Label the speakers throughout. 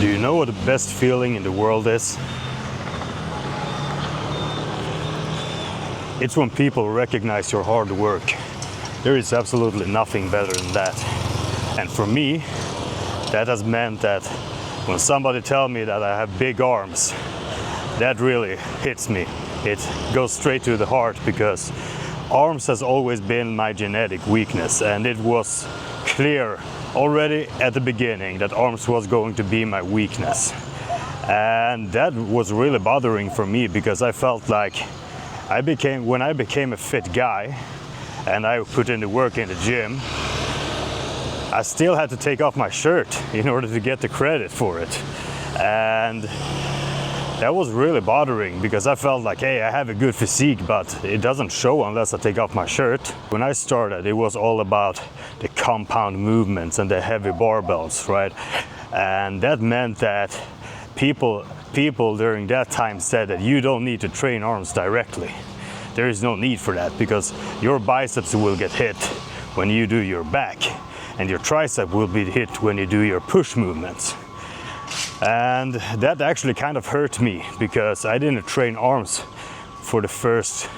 Speaker 1: Do you know what the best feeling in the world is? It's when people recognize your hard work. There is absolutely nothing better than that. And for me, that has meant that when somebody tells me that I have big arms, that really hits me. It goes straight to the heart, because arms has always been my genetic weakness, and it was clear already at the beginning that arms was going to be my weakness. And that was really bothering for me, because I felt like when I became a fit guy and I put in the work in the gym, I still had to take off my shirt in order to get the credit for it. And that was really bothering, because I felt like, hey, I have a good physique, but it doesn't show unless I take off my shirt. When I started, it was all about the compound movements and the heavy barbells, right? And that meant that people during that time said that you don't need to train arms directly. There is no need for that, because your biceps will get hit when you do your back, and your tricep will be hit when you do your push movements. And that actually kind of hurt me, because I didn't train arms for the first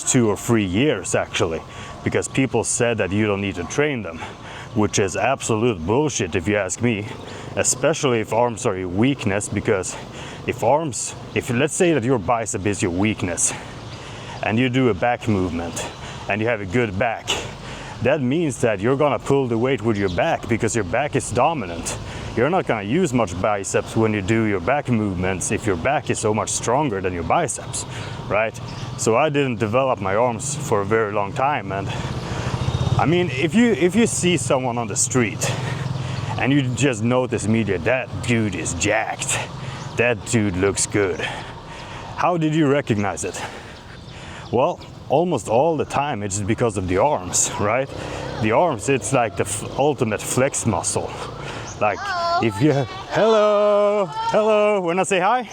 Speaker 1: 2 or 3 years actually, because people said that you don't need to train them, which is absolute bullshit if you ask me, especially if arms are your weakness. Because if let's say that your bicep is your weakness and you do a back movement and you have a good back, that means that you're gonna pull the weight with your back, because your back is dominant. You're not gonna use much biceps when you do your back movements if your back is so much stronger than your biceps, right? So I didn't develop my arms for a very long time. And I mean, if you see someone on the street and you just notice immediately, that dude is jacked, that dude looks good, how did you recognize it? Well, almost all the time it's because of the arms, right? The arms, it's like the ultimate flex muscle. Like if you have, hello, wanna say hi?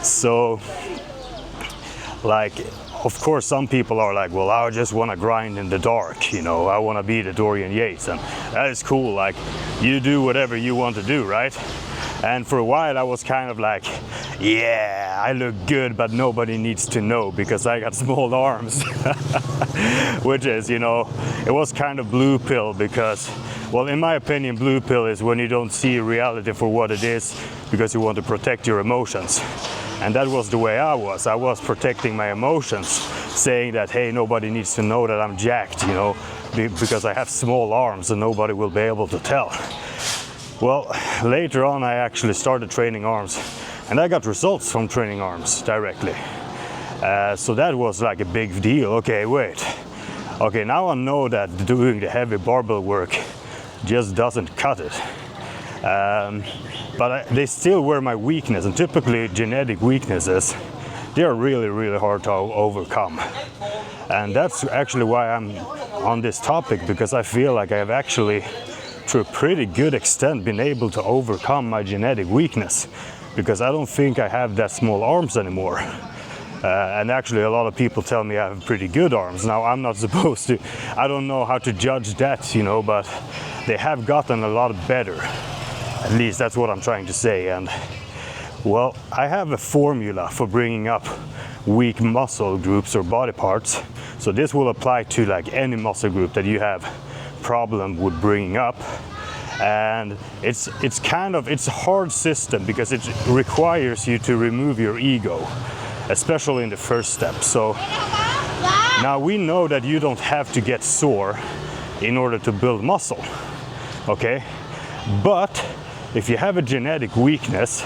Speaker 1: So, like, of course, some people are like, well, I just want to grind in the dark, you know, I want to be the Dorian Yates, and that is cool. Like, you do whatever you want to do, right? And for a while I was kind of like, yeah, I look good, but nobody needs to know because I got small arms. Which is, you know, it was kind of blue pill, because, well, in my opinion, blue pill is when you don't see reality for what it is because you want to protect your emotions. And that was the way I was protecting my emotions, saying that, hey, nobody needs to know that I'm jacked, you know, because I have small arms and nobody will be able to tell. Well, later on I actually started training arms, and I got results from training arms directly. So that was like a big deal. Okay, wait. Okay, now I know that doing the heavy barbell work just doesn't cut it. But they still were my weakness, and typically genetic weaknesses, they are really, really hard to overcome. And that's actually why I'm on this topic, because I feel like I have actually, to a pretty good extent, been able to overcome my genetic weakness, because I don't think I have that small arms anymore. And actually a lot of people tell me I have pretty good arms. Now, I'm not supposed to, I don't know how to judge that, you know, but they have gotten a lot better. At least that's what I'm trying to say. And well, I have a formula for bringing up weak muscle groups or body parts. So this will apply to like any muscle group that you have problem with bringing up. And it's a hard system, because it requires you to remove your ego, especially in the first step. So now we know that you don't have to get sore in order to build muscle, okay? But if you have a genetic weakness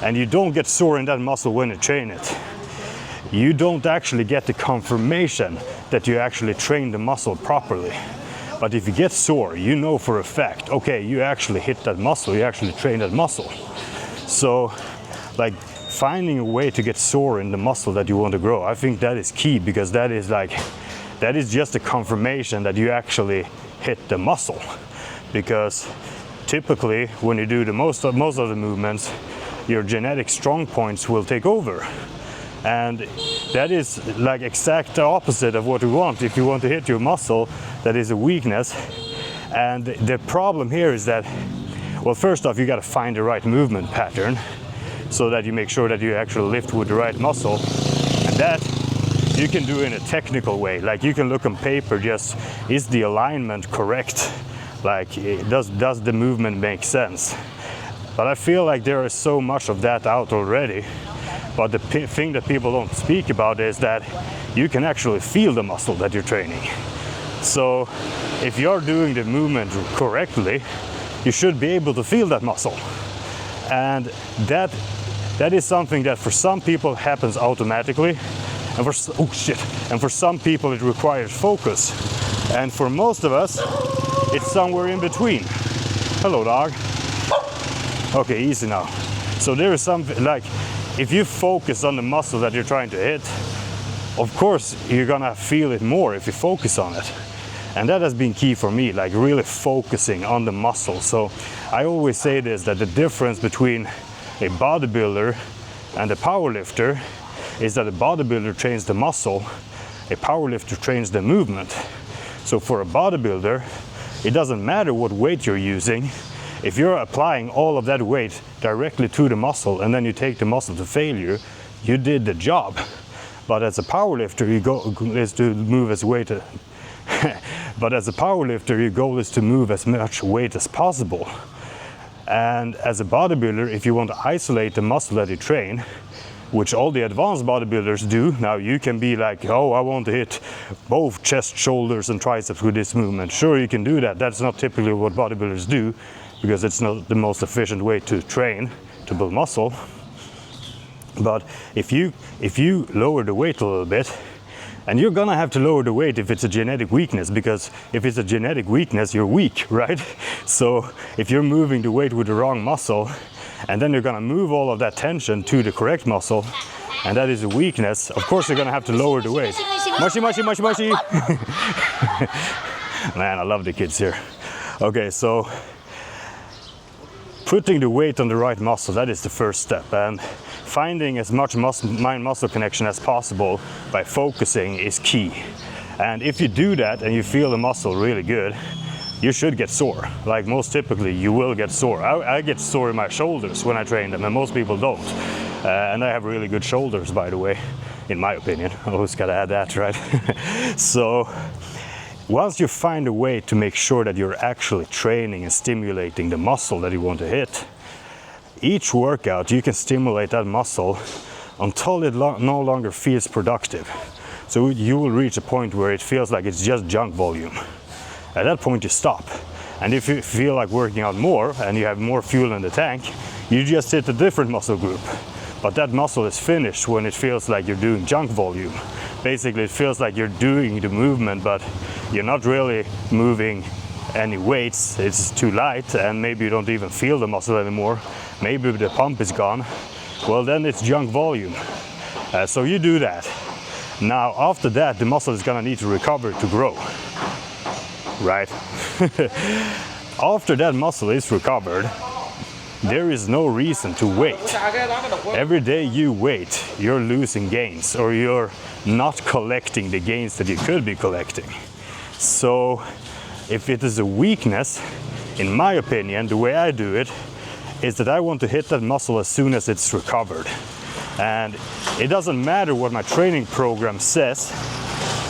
Speaker 1: and you don't get sore in that muscle when you train it, you don't actually get the confirmation that you actually train the muscle properly. But if you get sore, you know for a fact, okay, you actually hit that muscle, you actually train that muscle. So, like, finding a way to get sore in the muscle that you want to grow, I think that is key, because that is just a confirmation that you actually hit the muscle. Because typically, when you do most of the movements, your genetic strong points will take over. And that is like exact opposite of what we want. If you want to hit your muscle that is a weakness, And the problem here is that, well, first off, you got to find the right movement pattern so that you make sure that you actually lift with the right muscle. And that you can do in a technical way. Like you can look on paper, just is the alignment correct? Like does the movement make sense? But I feel like there is so much of that out already. But the thing that people don't speak about is that you can actually feel the muscle that you're training. So if you're doing the movement correctly, you should be able to feel that muscle. And that is something that for some people happens automatically. And for some people it requires focus. And for most of us, it's somewhere in between. Hello, dog. Okay, easy now. So there is something like, if you focus on the muscle that you're trying to hit, of course you're gonna feel it more if you focus on it. And that has been key for me, like really focusing on the muscle. So I always say this, that the difference between a bodybuilder and a powerlifter is that a bodybuilder trains the muscle, a powerlifter trains the movement. So for a bodybuilder, it doesn't matter what weight you're using. If you're applying all of that weight directly to the muscle and then you take the muscle to failure, you did the job. But as a powerlifter, your goal is to move as weight. But as a powerlifter, your goal is to move as much weight as possible. And as a bodybuilder, if you want to isolate the muscle that you train, which all the advanced bodybuilders do, now you can be like, oh, I want to hit both chest, shoulders and triceps with this movement. Sure, you can do that. That's not typically what bodybuilders do, because it's not the most efficient way to train, to build muscle. But if you lower the weight a little bit, and you're gonna have to lower the weight if it's a genetic weakness, because if it's a genetic weakness, you're weak, right? So if you're moving the weight with the wrong muscle, and then you're gonna move all of that tension to the correct muscle, and that is a weakness, of course you're gonna have to lower the weight. Mushy, mushy, mushy, mushy. Man, I love the kids here. Okay, so putting the weight on the right muscle, that is the first step. And finding as much mind-muscle connection as possible by focusing is key. And if you do that and you feel the muscle really good, you should get sore. Like most typically, you will get sore. I get sore in my shoulders when I train them, and most people don't. And I have really good shoulders, by the way, in my opinion. I always gotta add that, right? So once you find a way to make sure that you're actually training and stimulating the muscle that you want to hit, each workout you can stimulate that muscle until it no longer feels productive. So you will reach a point where it feels like it's just junk volume. At that point you stop. And if you feel like working out more and you have more fuel in the tank, you just hit a different muscle group. But that muscle is finished when it feels like you're doing junk volume. Basically it feels like you're doing the movement, but you're not really moving any weights. It's too light, and maybe you don't even feel the muscle anymore. Maybe the pump is gone. Well, then it's junk volume. So you do that. Now after that, the muscle is gonna need to recover to grow, right? After that muscle is recovered, there is no reason to wait. Every day you wait, you're losing gains, or you're not collecting the gains that you could be collecting. So if it is a weakness, in my opinion, the way I do it is that I want to hit that muscle as soon as it's recovered. And it doesn't matter what my training program says,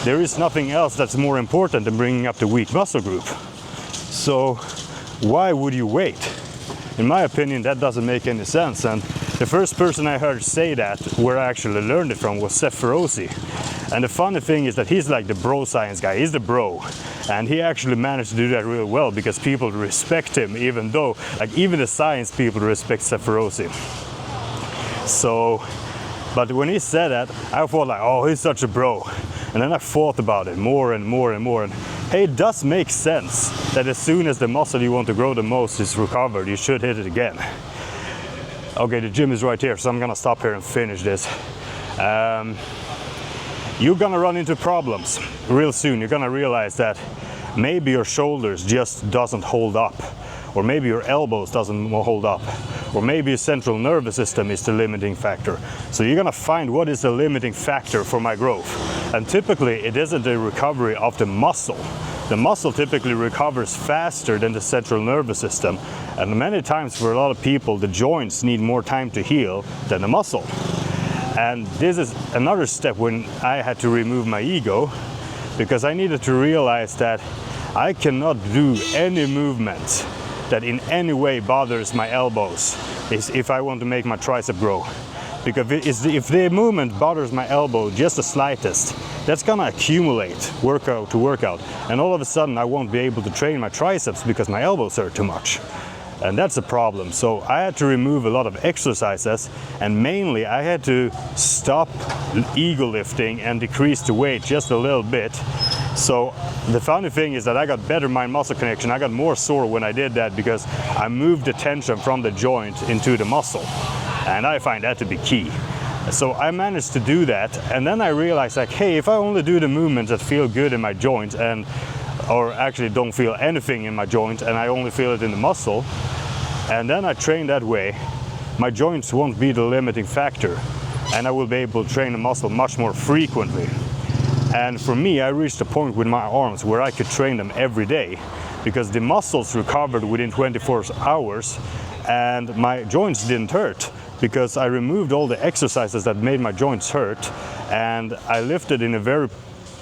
Speaker 1: there is nothing else that's more important than bringing up the weak muscle group. So why would you wait? In my opinion, that doesn't make any sense. And the first person I heard say that, where I actually learned it from, was Seth Ferosi. And the funny thing is that he's like the bro science guy, he's the bro. And he actually managed to do that really well because people respect him, even though, like even the science people respect Seth Ferosi. So, but when he said that, I thought like, oh, he's such a bro. And then I thought about it more and more and more. And hey, it does make sense that as soon as the muscle you want to grow the most is recovered, you should hit it again. Okay, the gym is right here, so I'm gonna stop here and finish this. You're gonna run into problems real soon. You're gonna realize that maybe your shoulders just doesn't hold up, or maybe your elbows doesn't hold up, or maybe your central nervous system is the limiting factor. So you're gonna find what is the limiting factor for my growth. And typically it isn't the recovery of the muscle. the muscle typically recovers faster than the central nervous system. And many times for a lot of people, the joints need more time to heal than the muscle. And this is another step when I had to remove my ego, because I needed to realize that I cannot do any movement that in any way bothers my elbows if I want to make my tricep grow. Because if the movement bothers my elbow just the slightest, that's gonna accumulate workout to workout. And all of a sudden I won't be able to train my triceps because my elbows hurt too much. And that's a problem. So I had to remove a lot of exercises, and mainly I had to stop ego lifting and decrease the weight just a little bit. So the funny thing is that I got better mind-muscle connection. I got more sore when I did that because I moved the tension from the joint into the muscle. And I find that to be key. So I managed to do that, and then I realized, like, hey, if I only do the movements that feel good in my joint, or actually don't feel anything in my joint, and I only feel it in the muscle, and then I train that way, my joints won't be the limiting factor, and I will be able to train the muscle much more frequently. And for me, I reached a point with my arms where I could train them every day, because the muscles recovered within 24 hours, and my joints didn't hurt, because I removed all the exercises that made my joints hurt, and I lifted in a very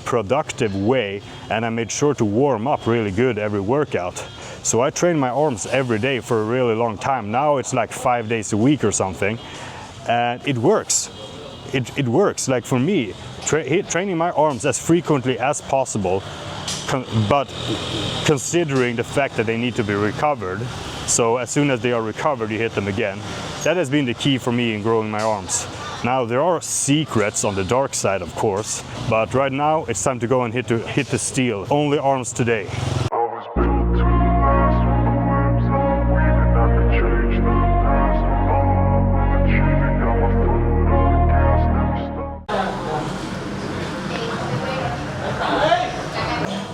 Speaker 1: productive way, and I made sure to warm up really good every workout. So I trained my arms every day for a really long time. Now it's like 5 days a week or something, and it works. It works. Like for me, training my arms as frequently as possible, but considering the fact that they need to be recovered. So as soon as they are recovered, you hit them again. That has been the key for me in growing my arms. Now there are secrets on the dark side, of course, but right now it's time to go and hit the steel. Only arms today.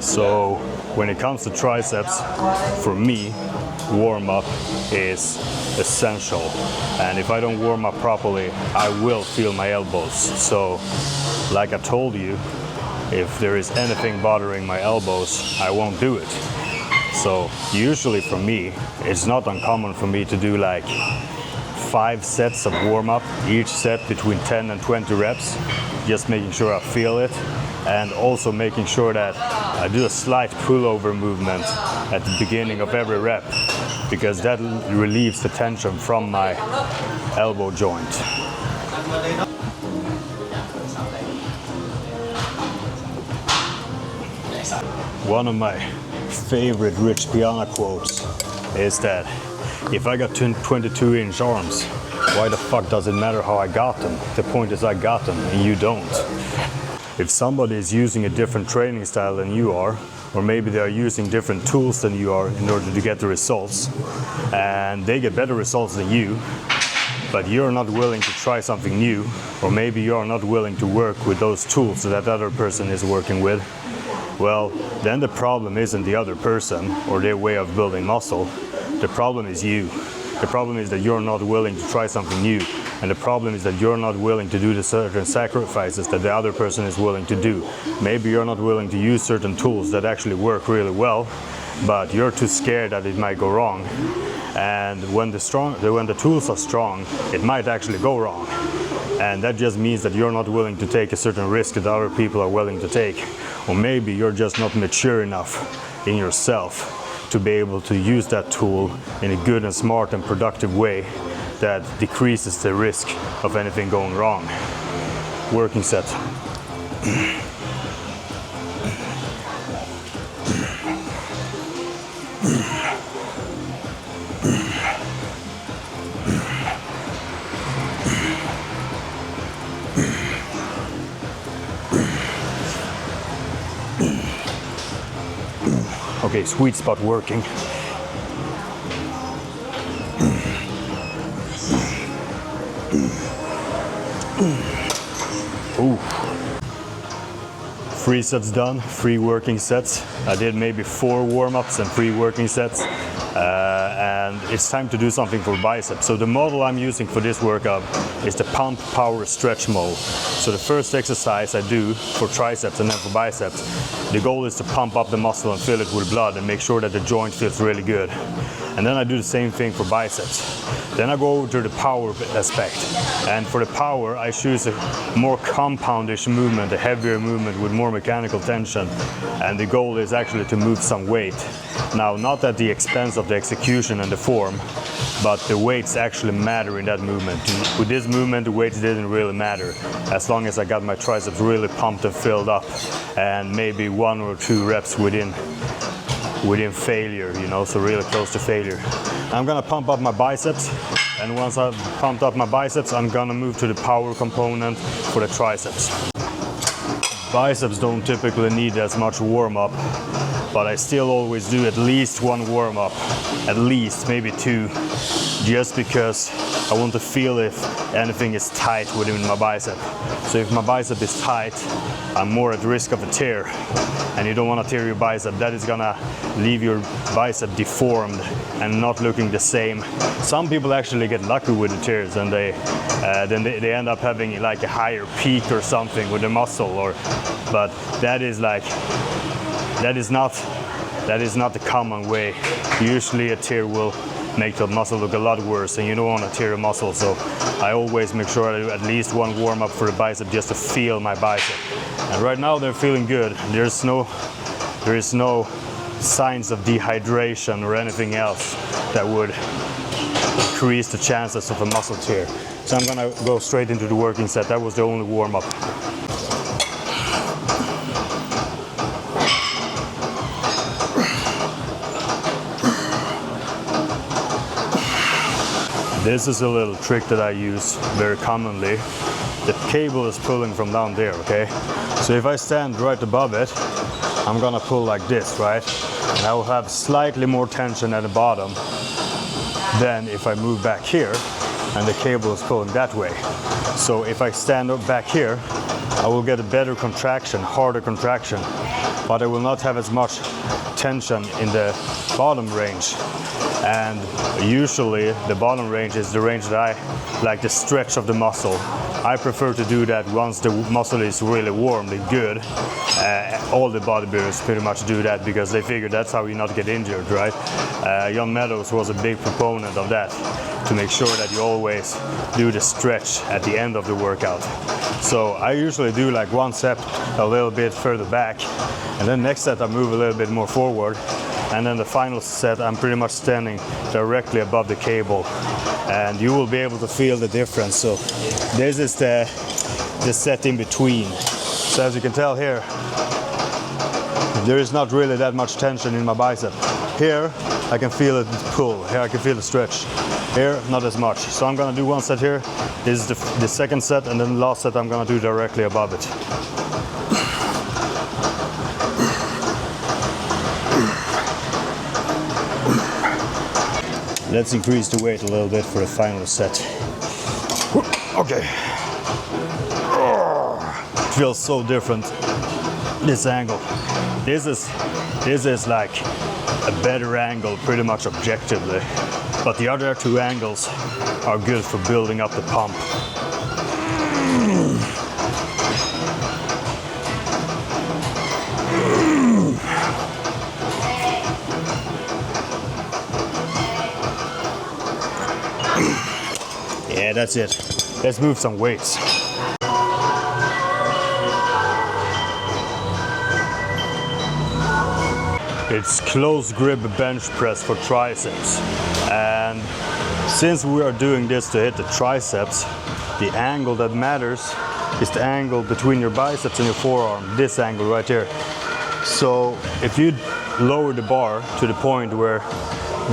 Speaker 1: So when it comes to triceps, for me, warm up is essential, and if I don't warm up properly, I will feel my elbows. So like I told you, if there is anything bothering my elbows, I won't do it. So usually for me, it's not uncommon for me to do like 5 sets of warm up, each set between 10 and 20 reps, just making sure I feel it, and also making sure that I do a slight pullover movement at the beginning of every rep, because that relieves the tension from my elbow joint. One of my favorite Rich Piana quotes is that if I got 22-inch arms, why the fuck does it matter how I got them? The point is I got them and you don't. If somebody is using a different training style than you are, or maybe they are using different tools than you are in order to get the results, and they get better results than you, but you're not willing to try something new, or maybe you're not willing to work with those tools that other person is working with, well, then the problem isn't the other person or their way of building muscle. The problem is you. The problem is that you're not willing to try something new. And the problem is that you're not willing to do the certain sacrifices that the other person is willing to do. Maybe you're not willing to use certain tools that actually work really well, but you're too scared that it might go wrong. And when the tools are strong, it might actually go wrong. And that just means that you're not willing to take a certain risk that other people are willing to take. Or maybe you're just not mature enough in yourself to be able to use that tool in a good and smart and productive way that decreases the risk of anything going wrong. Working set. Okay, sweet spot working. Ooh. 3 sets done, 3 working sets. I did maybe 4 warm-ups and 3 working sets. And it's time to do something for biceps. So the model I'm using for this workout is the pump power stretch model. So the first exercise I do for triceps and then for biceps, the goal is to pump up the muscle and fill it with blood and make sure that the joint feels really good. And then I do the same thing for biceps. Then I go over to the power aspect. And for the power, I choose a more compoundish movement, a heavier movement with more mechanical tension. And the goal is actually to move some weight. Now, not at the expense of the execution and the form, but the weights actually matter in that movement. With this movement, the weights didn't really matter, as long as I got my triceps really pumped and filled up, and maybe 1 or 2 reps within failure, you know, so really close to failure. I'm gonna pump up my biceps, and once I've pumped up my biceps, I'm gonna move to the power component for the triceps. Biceps don't typically need as much warm-up, but I still always do at least 1 warm-up, at least, maybe 2, just because I want to feel if anything is tight within my bicep. So if my bicep is tight, I'm more at risk of a tear, and you don't want to tear your bicep. That is gonna leave your bicep deformed and not looking the same. Some people actually get lucky with the tears, and they end up having like a higher peak or something with the muscle, but that is not the common way. Usually a tear will make the muscle look a lot worse, and you don't want to tear a muscle, so I always make sure I do at least 1 warm-up for the bicep just to feel my bicep. And right now they're feeling good. There is no signs of dehydration or anything else that would increase the chances of a muscle tear. So I'm gonna go straight into the working set. That was the only warm-up. This is a little trick that I use very commonly. The cable is pulling from down there, okay? So if I stand right above it, I'm gonna pull like this, right? And I will have slightly more tension at the bottom than if I move back here and the cable is pulling that way. So if I stand up back here, I will get a better contraction, harder contraction, but I will not have as much tension in the bottom range. And usually the bottom range is the range that I like, the stretch of the muscle. I prefer to do that once the muscle is really warm and good. All the bodybuilders pretty much do that because they figure that's how you not get injured, right? John Meadows was a big proponent of that, to make sure that you always do the stretch at the end of the workout. So I usually do like 1 set a little bit further back, and then next set I move a little bit more forward. And then the final set, I'm pretty much standing directly above the cable, and you will be able to feel the difference. So this is the set in between. So as you can tell here, there is not really that much tension in my bicep. Here, I can feel it pull. Here, I can feel the stretch. Here, not as much. So I'm gonna do 1 set here. This is the second set, and then the last set I'm gonna do directly above it. Let's increase the weight a little bit for the final set. Okay. It feels so different, this angle. This is like a better angle pretty much objectively. But the other 2 angles are good for building up the pump. Yeah, that's it. Let's move some weights. It's close grip bench press for triceps. And since we are doing this to hit the triceps, the angle that matters is the angle between your biceps and your forearm, this angle right here. So if you lower the bar to the point where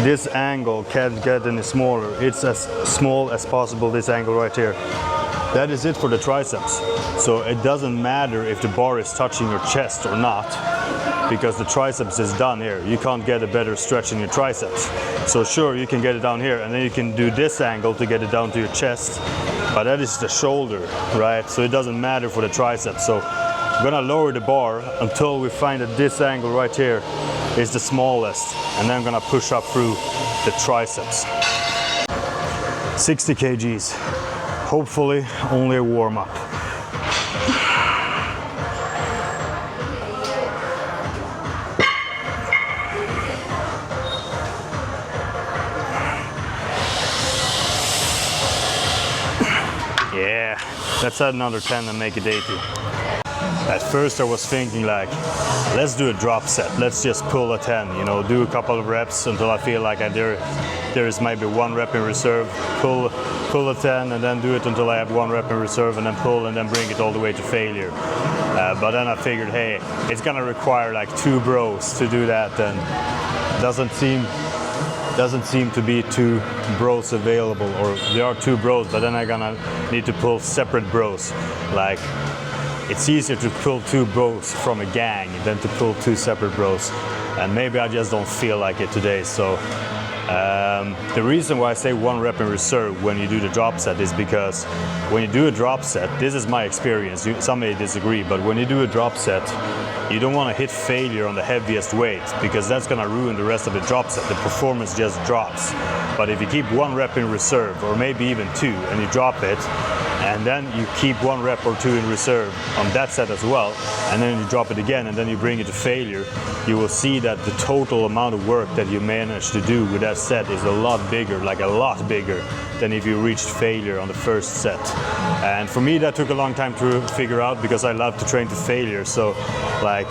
Speaker 1: this angle can't get any smaller, it's as small as possible, this angle right here. That is it for the triceps. So it doesn't matter if the bar is touching your chest or not, because the triceps is done here. You can't get a better stretch in your triceps. So sure, you can get it down here, and then you can do this angle to get it down to your chest, but that is the shoulder, right? So it doesn't matter for the triceps. So I'm gonna lower the bar until we find that this angle right here is the smallest, and then I'm gonna push up through the triceps. 60 kgs, hopefully only a warm-up. Yeah, let's add another 10 and make it 80. At first I was thinking like, let's do a drop set. Let's just pull a 10, you know, do a couple of reps until I feel like there is maybe 1 rep in reserve, pull a 10 and then do it until I have 1 rep in reserve and then pull and then bring it all the way to failure. But then I figured, hey, it's gonna require like 2 bros to do that, and doesn't seem to be 2 bros available, or there are 2 bros, but then I'm gonna need to pull separate bros. Like, it's easier to pull 2 bros from a gang than to pull 2 separate bros, and maybe I just don't feel like it today. So the reason why I say 1 rep in reserve when you do the drop set is because when you do a drop set, this is my experience, some may disagree, but when you do a drop set, you don't want to hit failure on the heaviest weight, because that's going to ruin the rest of the drop set. The performance just drops. But if you keep 1 rep in reserve, or maybe even 2, and you drop it, and then you keep 1 rep or 2 in reserve on that set as well, and then you drop it again, and then you bring it to failure, you will see that the total amount of work that you manage to do with that set is a lot bigger, like a lot bigger, than if you reached failure on the first set. And for me, that took a long time to figure out, because I love to train to failure. So like,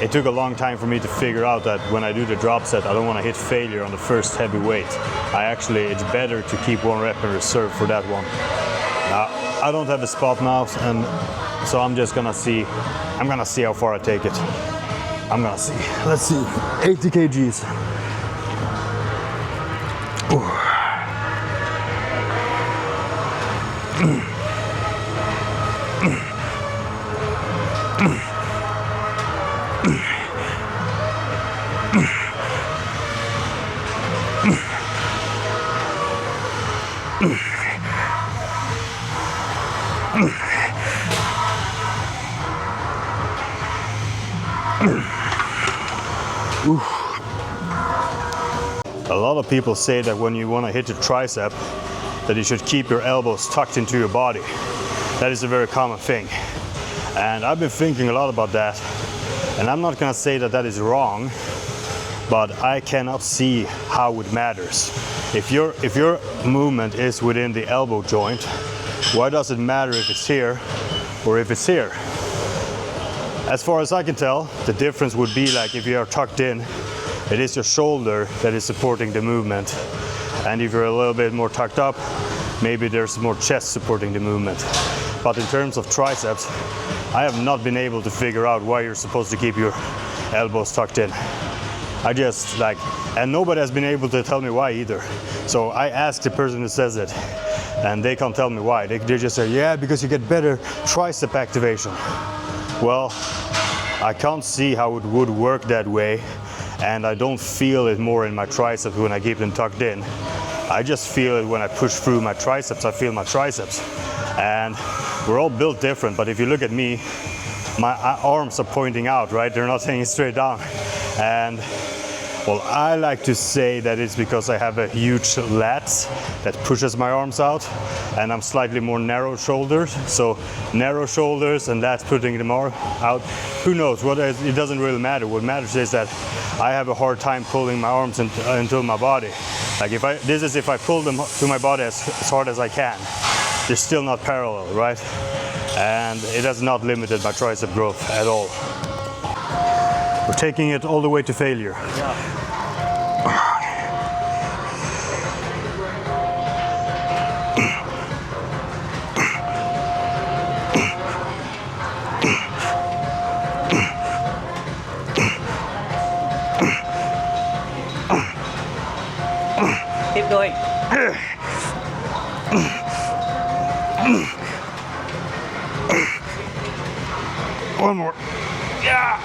Speaker 1: it took a long time for me to figure out that when I do the drop set, I don't want to hit failure on the first heavy weight. It's better to keep 1 rep in reserve for that one. Now, I don't have a spot now, and so I'm just gonna see. I'm gonna see how far I take it. I'm gonna see. Let's see. 80 kgs. A lot of people say that when you want to hit your tricep, that you should keep your elbows tucked into your body. That is a very common thing. And I've been thinking a lot about that. And I'm not going to say that that is wrong, but I cannot see how it matters. If your movement is within the elbow joint, why does it matter if it's here or if it's here? As far as I can tell, the difference would be like if you are tucked in, it is your shoulder that is supporting the movement. And if you're a little bit more tucked up, maybe there's more chest supporting the movement. But in terms of triceps, I have not been able to figure out why you're supposed to keep your elbows tucked in. And nobody has been able to tell me why either. So I asked the person who says it, and they can't tell me why. They just say, yeah, because you get better tricep activation. Well, I can't see how it would work that way, and I don't feel it more in my triceps when I keep them tucked in. I just feel it when I push through my triceps. I feel my triceps. And we're all built different, but if you look at me, my arms are pointing out, right? They're not hanging straight down. And well, I like to say that it's because I have a huge lats that pushes my arms out, and I'm slightly more narrow shoulders. So narrow shoulders and lats putting them out. Who knows? It doesn't really matter. What matters is that I have a hard time pulling my arms into my body. Like if I pull them to my body as hard as I can, they're still not parallel, right? And it has not limited my tricep growth at all. We're taking it all the way to failure. Yeah.
Speaker 2: Keep going.
Speaker 1: One more. Yeah.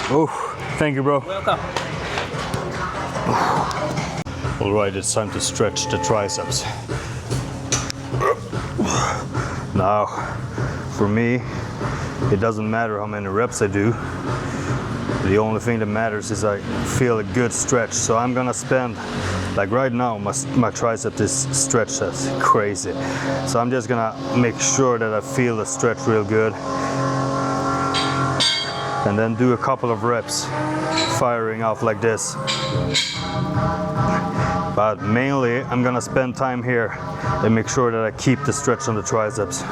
Speaker 1: Oh, thank you, bro.
Speaker 2: Welcome.
Speaker 1: All right, it's time to stretch the triceps. Now, for me, it doesn't matter how many reps I do. The only thing that matters is I feel a good stretch. So I'm gonna spend, like right now, my tricep is stretched as crazy. So I'm just gonna make sure that I feel the stretch real good. And then do a couple of reps, firing off like this. But mainly, I'm gonna spend time here and make sure that I keep the stretch on the triceps.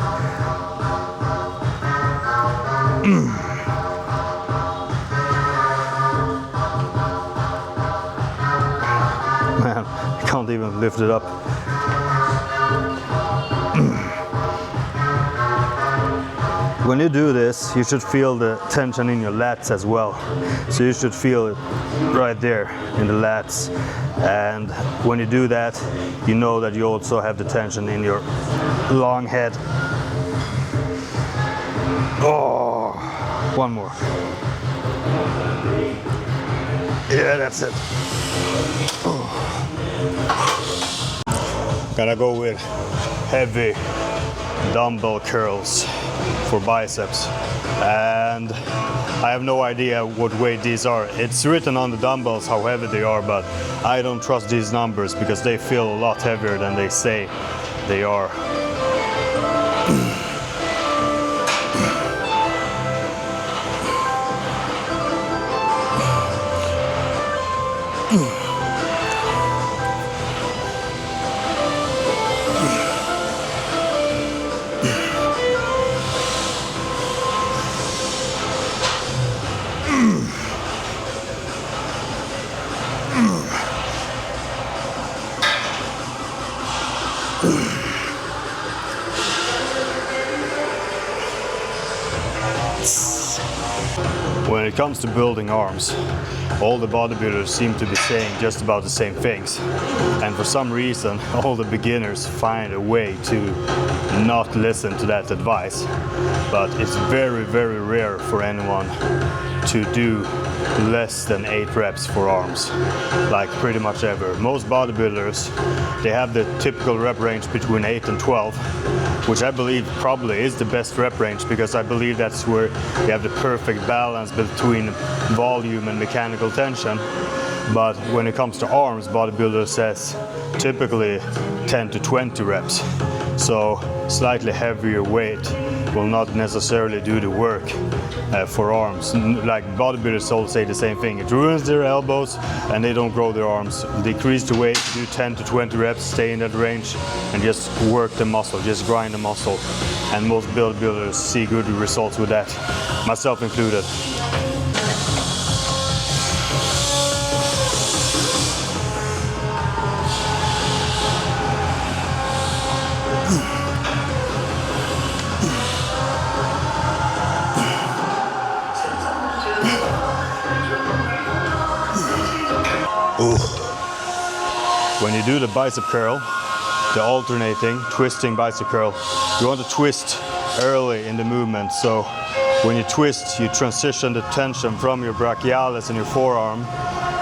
Speaker 1: Man, I can't even lift it up. When you do this, you should feel the tension in your lats as well. So you should feel it right there in the lats. And when you do that, you know that you also have the tension in your long head. Oh, one more. Yeah, that's it. Oh. Gotta go with heavy dumbbell curls for biceps, and I have no idea what weight these are. It's written on the dumbbells how heavy they are, but I don't trust these numbers because they feel a lot heavier than they say they are. When it comes to building arms, all the bodybuilders seem to be saying just about the same things. And for some reason, all the beginners find a way to not listen to that advice. But it's very, very rare for anyone to do less than 8 reps for arms, like pretty much ever. Most bodybuilders, they have the typical rep range between 8 and 12, which I believe probably is the best rep range, because I believe that's where you have the perfect balance between volume and mechanical tension. But when it comes to arms, bodybuilder says typically 10 to 20 reps. So slightly heavier weight will not necessarily do the work for arms. Like bodybuilders all say the same thing. It ruins their elbows and they don't grow their arms. Decrease the weight, do 10 to 20 reps, stay in that range and just work the muscle, just grind the muscle. And most bodybuilders see good results with that, myself included. When you do the bicep curl, the alternating, twisting bicep curl, you want to twist early in the movement. So when you twist, you transition the tension from your brachialis and your forearm,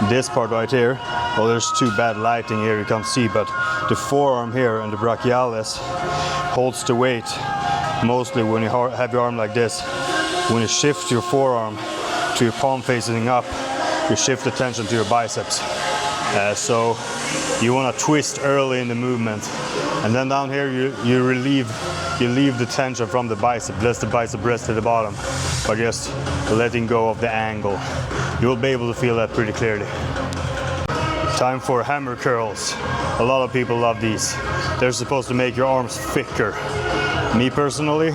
Speaker 1: this part right here. Well, there's too bad lighting here, you can't see, but the forearm here and the brachialis holds the weight mostly when you have your arm like this. When you shift your forearm to your palm facing up, you shift the tension to your biceps. So you want to twist early in the movement, and then down here you leave the tension from the bicep. Let the bicep rest at the bottom by just letting go of the angle. You will be able to feel that pretty clearly. Time for hammer curls. A lot of people love these. They're supposed to make your arms thicker. Me personally,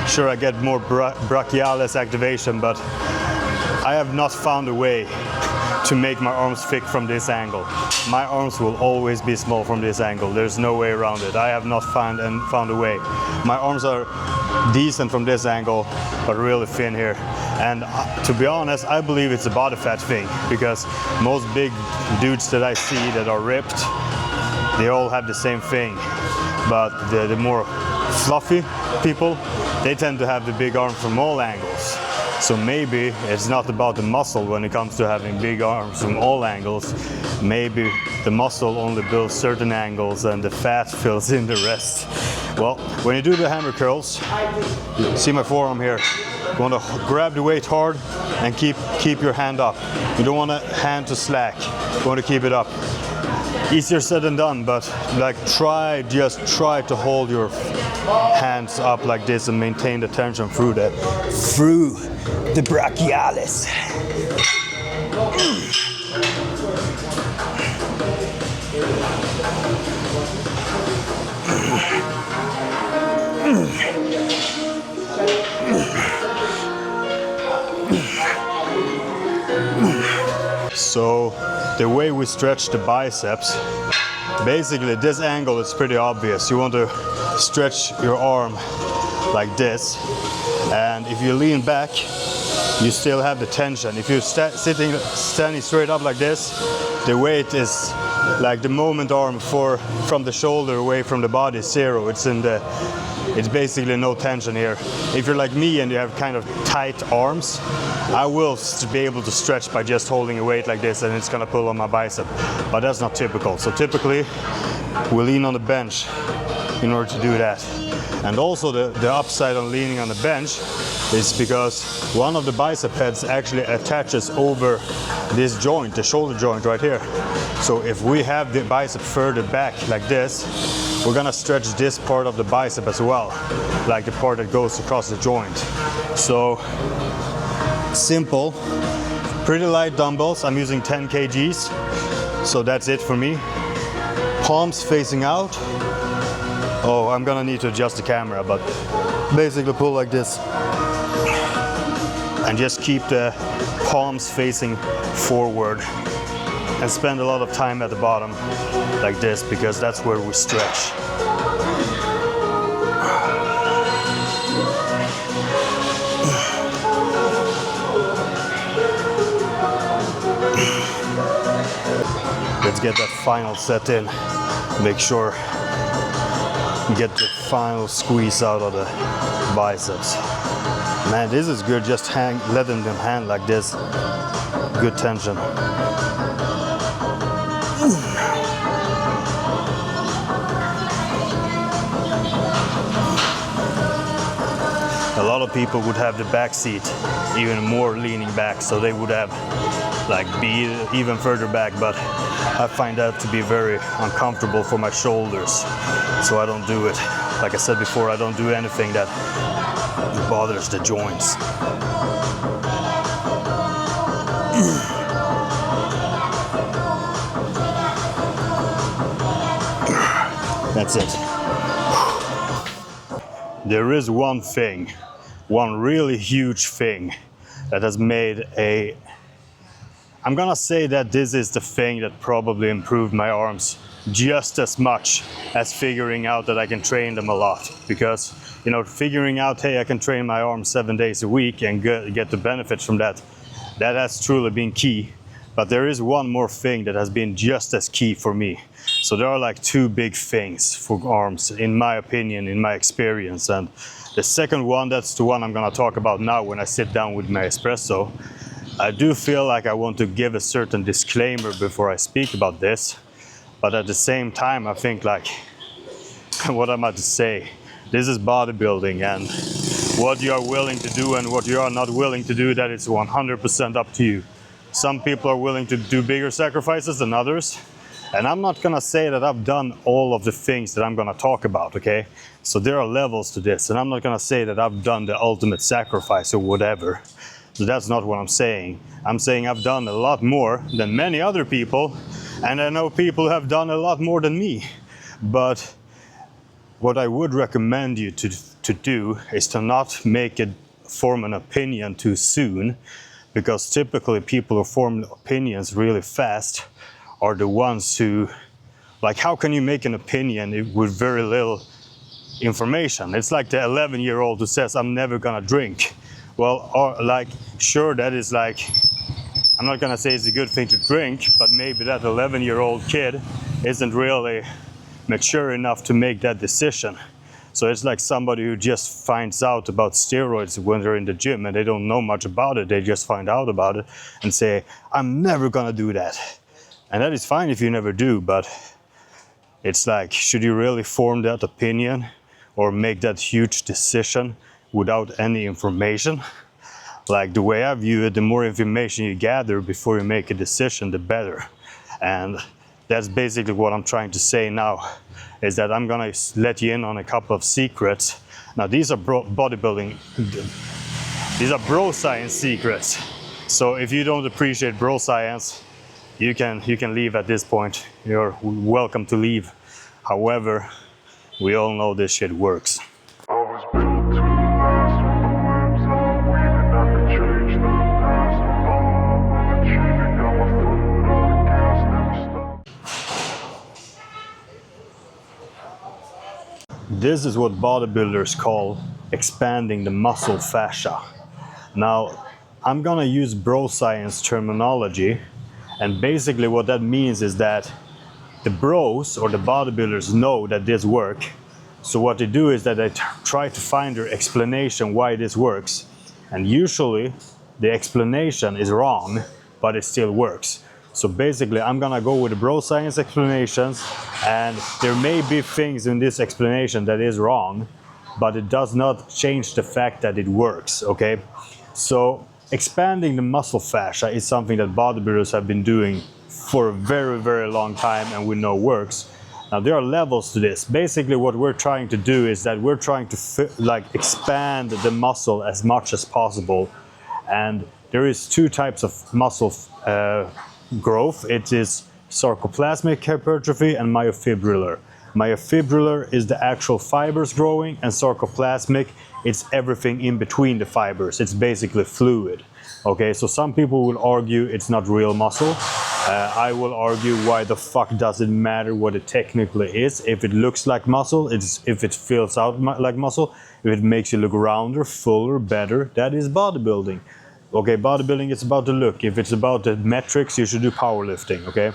Speaker 1: sure I get more brachialis activation, but I have not found a way to make my arms thick from this angle. My arms will always be small from this angle. There's no way around it. I have not found a way. My arms are decent from this angle, but really thin here. And to be honest, I believe it's a body fat thing, because most big dudes that I see that are ripped, they all have the same thing. But the more fluffy people, they tend to have the big arms from all angles. So maybe it's not about the muscle when it comes to having big arms from all angles. Maybe the muscle only builds certain angles and the fat fills in the rest. Well, when you do the hammer curls, see my forearm here, You want to grab the weight hard and keep your hand up. You don't want a hand to slack. You want to keep it up. Easier said than done, but like just try to hold your hands up like this and maintain the tension through the brachialis. So the way we stretch the biceps, basically this angle is pretty obvious. You want to stretch your arm like this, and if you lean back, you still have the tension. If you're standing straight up like this, the weight is like the moment arm from the shoulder away from the body is 0. It's basically no tension here. If you're like me and you have kind of tight arms, I will be able to stretch by just holding a weight like this, and it's gonna pull on my bicep. But that's not typical. So typically, we lean on the bench in order to do that. And also the upside on leaning on the bench is because one of the bicep heads actually attaches over this joint, the shoulder joint right here. So if we have the bicep further back like this, we're gonna stretch this part of the bicep as well, like the part that goes across the joint. So simple, pretty light dumbbells. I'm using 10 kgs, so that's it for me. Palms facing out. Oh, I'm gonna need to adjust the camera, but basically pull like this. And just keep the palms facing forward. And spend a lot of time at the bottom like this, because that's where we stretch. Let's get that final set in. Make sure you get the final squeeze out of the biceps. Man, this is good, just letting them hang like this. Good tension. A lot of people would have the back seat even more leaning back, so they would have be even further back, but I find that to be very uncomfortable for my shoulders, so I don't do it. Like I said before, I don't do anything that bothers the joints. That's it. There is one thing, one really huge thing that has made I'm gonna say that this is the thing that probably improved my arms just as much as figuring out that I can train them a lot. Because, you know, figuring out, hey, I can train my arms 7 days a week and get the benefits from that, that has truly been key. But there is one more thing that has been just as key for me. So there are like 2 big things for arms, in my opinion, in my experience. And the second one, that's the one I'm gonna talk about now when I sit down with my espresso. I do feel like I want to give a certain disclaimer before I speak about this. But at the same time, I think like, what am I to say? This is bodybuilding, and what you are willing to do and what you are not willing to do, that is 100% up to you. Some people are willing to do bigger sacrifices than others. And I'm not gonna say that I've done all of the things that I'm gonna talk about, okay? So there are levels to this, and I'm not gonna say that I've done the ultimate sacrifice or whatever. So that's not what I'm saying. I'm saying I've done a lot more than many other people, and I know people who have done a lot more than me. But what I would recommend you to do is to not form an opinion too soon, because typically people who form opinions really fast are the ones who, like, how can you make an opinion with very little information? It's like the 11-year-old who says, I'm never gonna drink. Well, sure, that is like, I'm not gonna say it's a good thing to drink, but maybe that 11-year-old kid isn't really mature enough to make that decision. So it's like somebody who just finds out about steroids when they're in the gym and they don't know much about it. They just find out about it and say, I'm never gonna do that. And that is fine if you never do, but it's like, should you really form that opinion or make that huge decision without any information? like the way I view it, the more information you gather before you make a decision, the better. And that's basically what I'm trying to say now, is that I'm gonna let you in on a couple of secrets. Now these are bodybuilding, these are bro science secrets. So if you don't appreciate bro science, you can leave at this point. You're welcome to leave. However, we all know this shit works. This is what bodybuilders call expanding the muscle fascia. Now, I'm gonna use bro science terminology, and basically what that means is that the bros or the bodybuilders know that this works. So what they do is that they try to find their explanation why this works. And usually the explanation is wrong, but it still works. So basically I'm gonna go with the bro science explanations, and there may be things in this explanation that is wrong, but it does not change the fact that it works, okay? So expanding the muscle fascia is something that bodybuilders have been doing for a very, very long time, and we know works. Now there are levels to this. Basically what we're trying to do is that we're trying to expand the muscle as much as possible. And there is two types of muscle growth. It is sarcoplasmic hypertrophy and myofibrillar. Myofibrillar is the actual fibers growing, and sarcoplasmic, it's everything in between the fibers. It's basically fluid. Okay, so some people will argue it's not real muscle. I will argue, why the fuck does it matter what it technically is? If it looks like muscle, if it feels out like muscle, if it makes you look rounder, fuller, better, that is bodybuilding. Okay, bodybuilding is about the look. If it's about the metrics, you should do powerlifting, okay?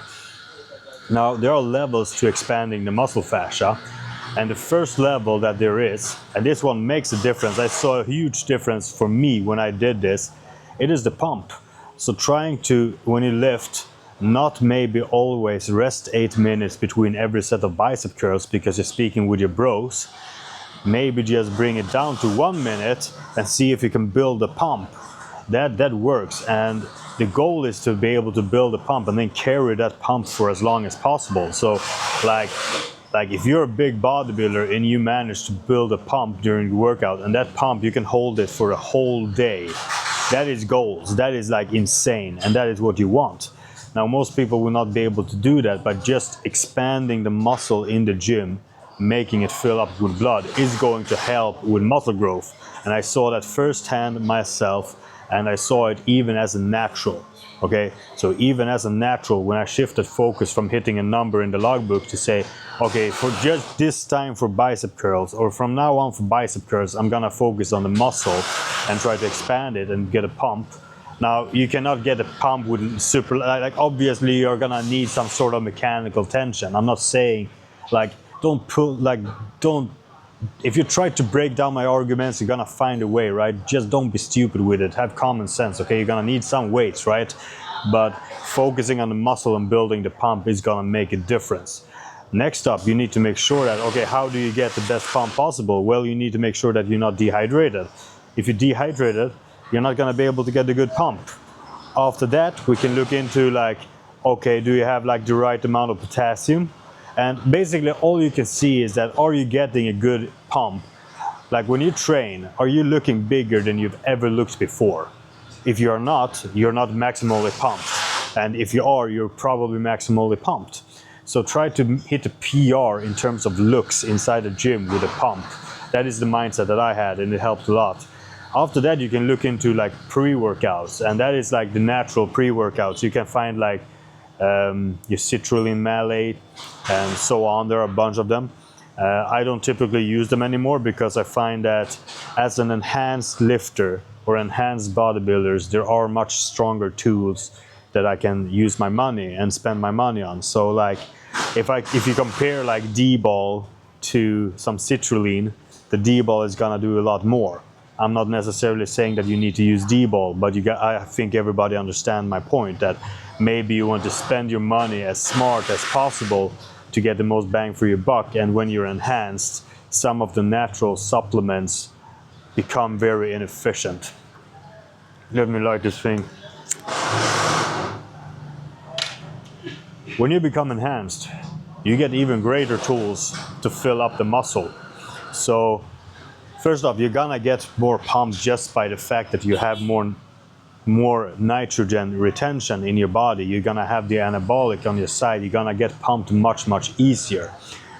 Speaker 1: Now, there are levels to expanding the muscle fascia. And the first level that there is, and this one makes a difference. I saw a huge difference for me when I did this. It is the pump. So trying to, when you lift, not maybe always rest 8 minutes between every set of bicep curls because you're speaking with your bros. Maybe just bring it down to 1 minute and see if you can build a pump. That works, and the goal is to be able to build a pump and then carry that pump for as long as possible. So like if you're a big bodybuilder and you manage to build a pump during the workout, and that pump you can hold it for a whole day, that is goals. That is like insane, and that is what you want. Now most people will not be able to do that, but just expanding the muscle in the gym, making it fill up with blood, is going to help with muscle growth. And I saw that firsthand myself, and I saw it even as a natural. Okay, so even as a natural, when I shifted focus from hitting a number in the logbook to say, okay, for just this time for bicep curls, or from now on for bicep curls, I'm gonna focus on the muscle and try to expand it and get a pump. Now, you cannot get a pump with super, like obviously you're gonna need some sort of mechanical tension. I'm not saying, like, if you try to break down my arguments, you're gonna find a way, right? Just don't be stupid with it. Have common sense, okay? You're gonna need some weights, right? But focusing on the muscle and building the pump is gonna make a difference. Next up, you need to make sure that, okay, how do you get the best pump possible? Well, you need to make sure that you're not dehydrated. If you're dehydrated, you're not gonna be able to get a good pump. After that, we can look into like, okay, do you have like the right amount of potassium? And basically all you can see is that, are you getting a good pump? Like when you train, are you looking bigger than you've ever looked before? If you're not, you're not maximally pumped. And if you are, you're probably maximally pumped. So try to hit a PR in terms of looks inside the gym with a pump. That is the mindset that I had, and it helped a lot. After that, you can look into like pre-workouts, and that is like the natural pre-workouts. You can find like your citrulline malate and so on. There are a bunch of them. I don't typically use them anymore because I find that as an enhanced lifter or enhanced bodybuilders, there are much stronger tools that I can use my money and spend my money on. So like if you compare like D-ball to some citrulline, the D-ball is gonna do a lot more. I'm not necessarily saying that you need to use D-ball, but I think everybody understands my point, that maybe you want to spend your money as smart as possible to get the most bang for your buck, and when you're enhanced, some of the natural supplements become very inefficient. Let me light this thing. When you become enhanced, you get even greater tools to fill up the muscle. So first off, you're gonna get more pump just by the fact that you have more nitrogen retention in your body. You're gonna have the anabolic on your side. You're gonna get pumped much easier,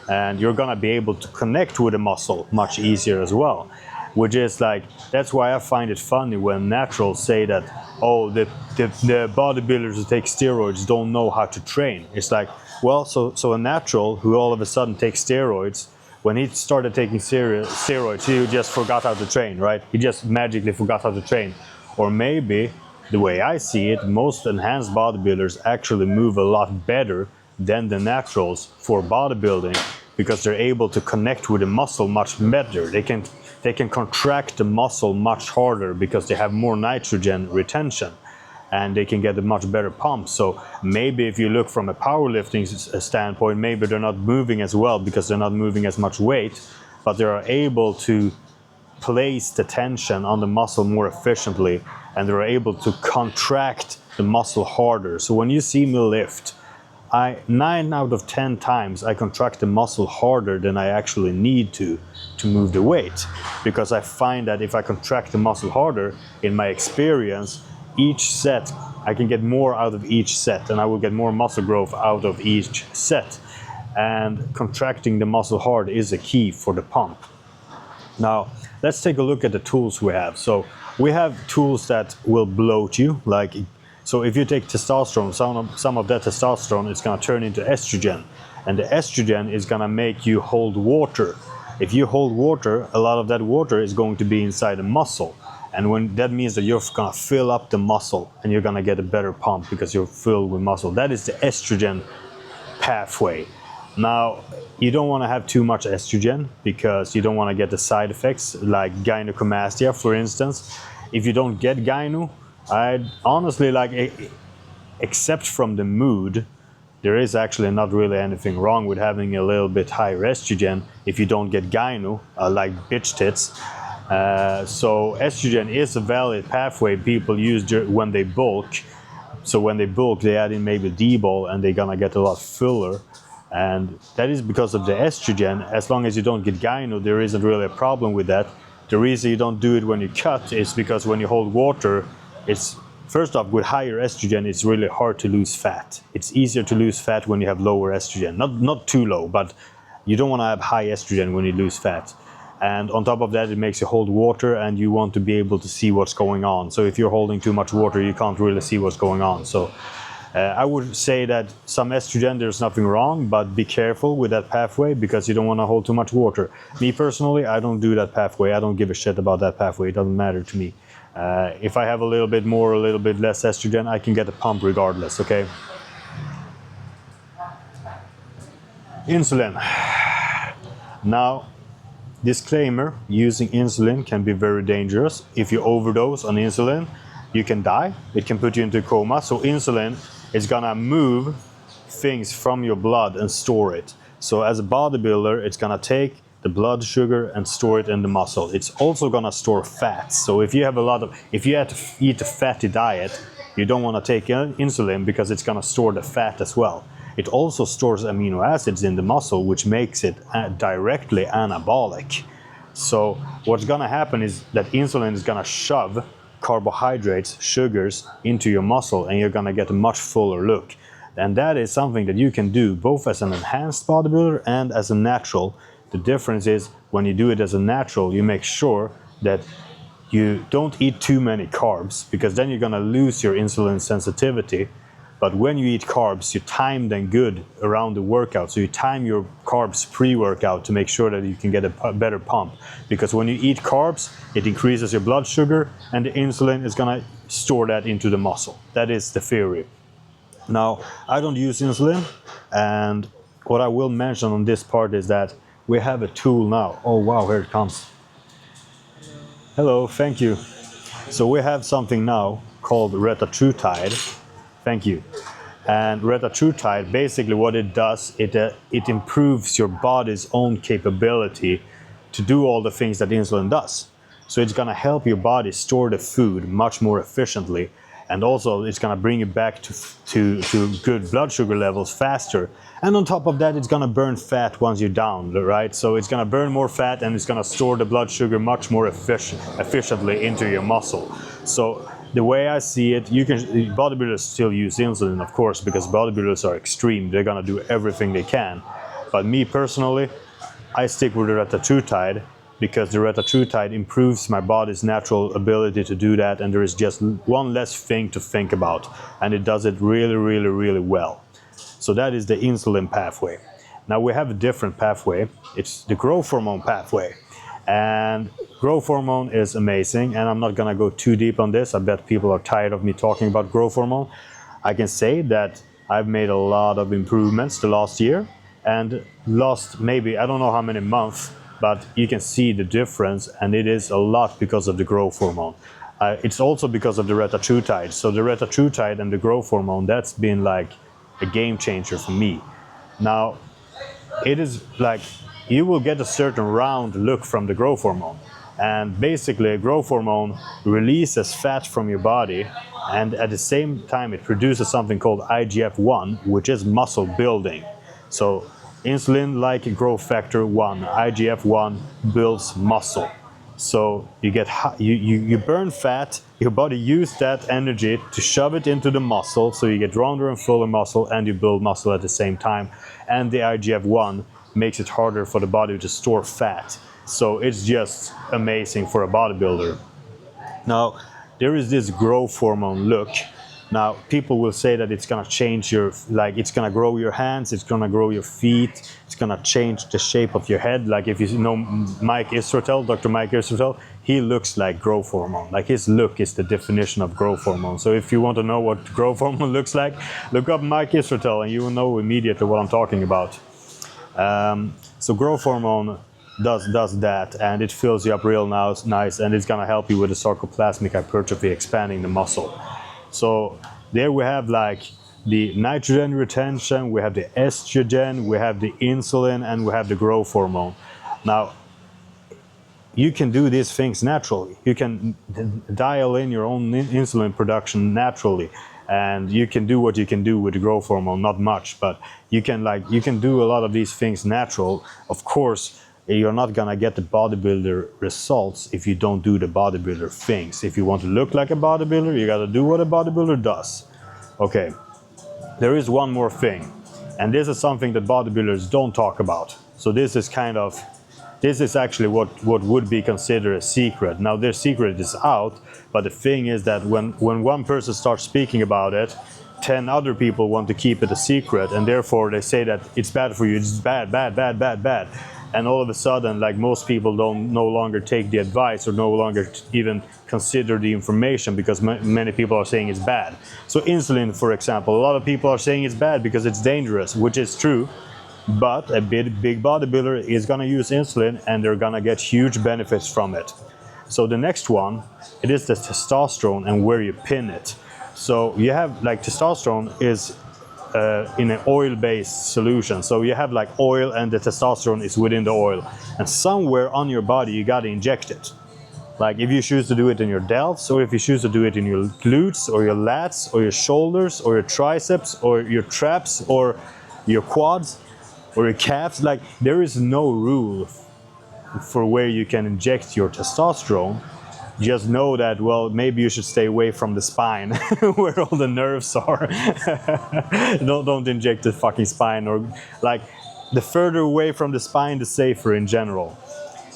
Speaker 1: and you're gonna be able to connect with the muscle much easier as well. Which is like, that's why I find it funny when naturals say that, oh, the bodybuilders who take steroids don't know how to train. It's like, well, so a natural who all of a sudden takes steroids, when he started taking steroids, he just forgot how to train, right? He just magically forgot how to train. Or maybe, the way I see it, most enhanced bodybuilders actually move a lot better than the naturals for bodybuilding, because they're able to connect with the muscle much better. They can contract the muscle much harder because they have more nitrogen retention, and they can get a much better pump. So maybe if you look from a powerlifting standpoint, maybe they're not moving as well because they're not moving as much weight, but they are able to place the tension on the muscle more efficiently, and they're able to contract the muscle harder. So when you see me lift, 9 out of 10 times I contract the muscle harder than I actually need to move the weight, because I find that if I contract the muscle harder, in my experience, each set I can get more out of each set, and I will get more muscle growth out of each set. And contracting the muscle hard is a key for the pump. Now let's take a look at the tools we have. So we have tools that will bloat you, like, so if you take testosterone, some of that testosterone is going to turn into estrogen, and the estrogen is going to make you hold water. If you hold water, a lot of that water is going to be inside the muscle, and when that means that you're going to fill up the muscle, and you're going to get a better pump because you're filled with muscle. That is the estrogen pathway. Now, you don't want to have too much estrogen because you don't want to get the side effects like gynecomastia, for instance. If you don't get gyno, I'd honestly, like, except from the mood, there is actually not really anything wrong with having a little bit higher estrogen if you don't get gyno, like bitch tits. So estrogen is a valid pathway people use when they bulk. So when they bulk, they add in maybe D-bol, and they're gonna get a lot fuller. And that is because of the estrogen. As long as you don't get gyno, there isn't really a problem with that. The reason you don't do it when you cut is because when you hold water, it's, first off, with higher estrogen, it's really hard to lose fat. It's easier to lose fat when you have lower estrogen. Not too low, but you don't want to have high estrogen when you lose fat. And on top of that, it makes you hold water, and you want to be able to see what's going on. So if you're holding too much water, you can't really see what's going on. So I would say that some estrogen, there's nothing wrong, but be careful with that pathway because you don't want to hold too much water. Me personally, I don't do that pathway. I don't give a shit about that pathway. It doesn't matter to me. If I have a little bit more, a little bit less estrogen, I can get a pump regardless, okay? Insulin. Now, disclaimer, using insulin can be very dangerous. If you overdose on insulin, you can die. It can put you into a coma. So insulin is gonna move things from your blood and store it. So as a bodybuilder, it's gonna take the blood sugar and store it in the muscle. It's also gonna store fats. So if you have if you have to eat a fatty diet, you don't wanna take insulin because it's gonna store the fat as well. It also stores amino acids in the muscle, which makes it directly anabolic. So what's gonna happen is that insulin is gonna shove carbohydrates, sugars into your muscle, and you're gonna get a much fuller look. And that is something that you can do both as an enhanced bodybuilder and as a natural. The difference is when you do it as a natural, you make sure that you don't eat too many carbs, because then you're gonna lose your insulin sensitivity. But when you eat carbs, you time them good around the workout. So you time your carbs pre-workout to make sure that you can get a better pump. Because when you eat carbs, it increases your blood sugar, and the insulin is gonna store that into the muscle. That is the theory. Now, I don't use insulin, and what I will mention on this part is that we have a tool now. Oh wow, here it comes. Hello, thank you. So we have something now called retatrutide. Thank you. And retatrutide, basically what it does, it improves your body's own capability to do all the things that insulin does. So it's gonna help your body store the food much more efficiently, and also it's gonna bring you back to good blood sugar levels faster. And on top of that, it's gonna burn fat once you're down, right? So it's gonna burn more fat and it's gonna store the blood sugar much more efficiently into your muscle. So the way I see it, bodybuilders still use insulin, of course, because bodybuilders are extreme. They're gonna do everything they can. But me personally, I stick with the retatrutide, because the retatrutide improves my body's natural ability to do that, and there is just one less thing to think about, and it does it really, really, really well. So that is the insulin pathway. Now we have a different pathway. It's the growth hormone pathway. And growth hormone is amazing, and I'm not gonna go too deep on this. I bet people are tired of me talking about growth hormone. I can say that I've made a lot of improvements the last year, and last maybe, I don't know how many months, but you can see the difference, and it is a lot because of the growth hormone. It's also because of the retatrutide. So the retatrutide and the growth hormone, that's been like a game changer for me. Now, it is like, you will get a certain round look from the growth hormone. And basically, growth hormone releases fat from your body, and at the same time it produces something called IGF-1, which is muscle building. So insulin, like growth factor 1, IGF-1 builds muscle. So you burn fat, your body uses that energy to shove it into the muscle, so you get rounder and fuller muscle, and you build muscle at the same time. And the IGF-1 makes it harder for the body to store fat. So it's just amazing for a bodybuilder. Now, there is this growth hormone look. Now, people will say that it's gonna change it's gonna grow your hands, it's gonna grow your feet, it's gonna change the shape of your head. Like if you know Mike Israetel, Dr. Mike Israetel, he looks like growth hormone. Like his look is the definition of growth hormone. So if you want to know what growth hormone looks like, look up Mike Israetel and you will know immediately what I'm talking about. So growth hormone does that, and it fills you up real nice, and it's gonna help you with the sarcoplasmic hypertrophy, expanding the muscle. So there we have like the nitrogen retention, we have the estrogen, we have the insulin, and we have the growth hormone. Now, you can do these things naturally. You can dial in your own insulin production naturally, and you can do what you can do with the growth hormone, not much, but you can do a lot of these things natural. Of course, you're not gonna get the bodybuilder results if you don't do the bodybuilder things. If you want to look like a bodybuilder, you gotta do what a bodybuilder does. Okay, there is one more thing, and this is something that bodybuilders don't talk about. So this is actually what would be considered a secret. Now their secret is out, but the thing is that when one person starts speaking about it, 10 other people want to keep it a secret, and therefore they say that it's bad for you, it's bad. And all of a sudden, like, most people no longer take the advice, or no longer even consider the information, because many people are saying it's bad. So insulin, for example, a lot of people are saying it's bad because it's dangerous, which is true. But a big bodybuilder is gonna use insulin, and they're gonna get huge benefits from it. So the next one, it is the testosterone and where you pin it. So you have, like, testosterone is in an oil-based solution. So you have like oil, and the testosterone is within the oil. And somewhere on your body, you gotta inject it. Like if you choose to do it in your delts, or if you choose to do it in your glutes, or your lats, or your shoulders, or your triceps, or your traps, or your quads, or your calves, like there is no rule for where you can inject your testosterone. Just know that, well, maybe you should stay away from the spine where all the nerves are. Don't inject the fucking spine, or like the further away from the spine, the safer in general.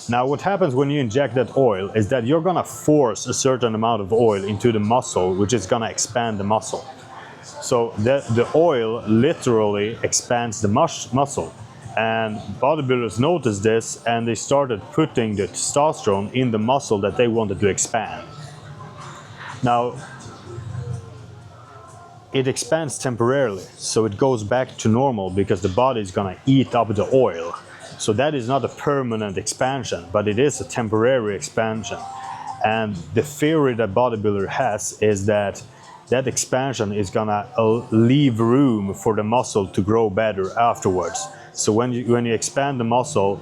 Speaker 1: Now, what happens when you inject that oil is that you're gonna force a certain amount of oil into the muscle, which is gonna expand the muscle. So the oil literally expands the muscle. And bodybuilders noticed this, and they started putting the testosterone in the muscle that they wanted to expand. Now, it expands temporarily, so it goes back to normal because the body is gonna eat up the oil. So that is not a permanent expansion, but it is a temporary expansion. And the theory that bodybuilder has is that that expansion is gonna leave room for the muscle to grow better afterwards. So when you expand the muscle,